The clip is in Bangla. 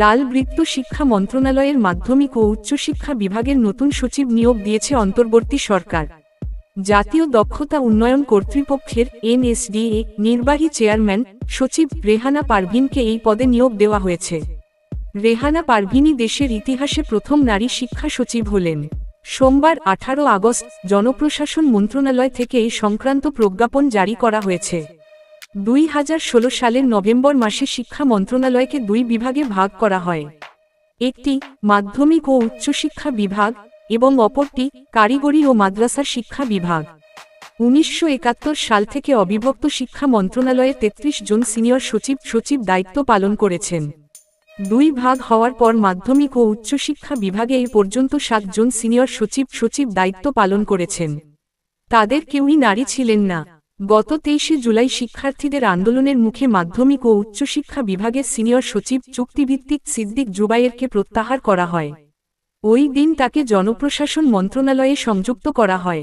লাল বৃত্ত শিক্ষা মন্ত্রণালয়ের মাধ্যমিক ও উচ্চশিক্ষা বিভাগের নতুন সচিব নিয়োগ দিয়েছে অন্তর্বর্তী সরকার। জাতীয় দক্ষতা উন্নয়ন কর্তৃপক্ষের এনএসডিএ নির্বাহী চেয়ারম্যান সচিব রেহানা পারভীনকে এই পদে নিয়োগ দেওয়া হয়েছে। রেহানা পারভীনই দেশের ইতিহাসে প্রথম নারী শিক্ষা সচিব হলেন। সোমবার 18 আগস্ট জনপ্রশাসন মন্ত্রণালয় থেকে এই সংক্রান্ত প্রজ্ঞাপন জারি করা হয়েছে। 2016 সালের নভেম্বর মাসে শিক্ষা মন্ত্রণালয়কে দুই বিভাগে ভাগ করা হয়, একটি মাধ্যমিক ও উচ্চশিক্ষা বিভাগ এবং অপরটি কারিগরি ও মাদ্রাসা শিক্ষা বিভাগ। 1971 সাল থেকে অবিভক্ত শিক্ষা মন্ত্রণালয়ে 33 জন সিনিয়র সচিব দায়িত্ব পালন করেছেন। দুই ভাগ হওয়ার পর মাধ্যমিক ও উচ্চশিক্ষা বিভাগে এই পর্যন্ত 7 জন সিনিয়র সচিব দায়িত্ব পালন করেছেন। তাদের কেউই নারী ছিলেন না। গত 23 জুলাই শিক্ষার্থীদের আন্দোলনের মুখে মাধ্যমিক ও উচ্চশিক্ষা বিভাগের সিনিয়র সচিব চুক্তিভিত্তিক সিদ্দিক জুবায়েরকে প্রত্যাহার করা হয়। ওই দিন তাকে জনপ্রশাসন মন্ত্রণালয়ে সংযুক্ত করা হয়।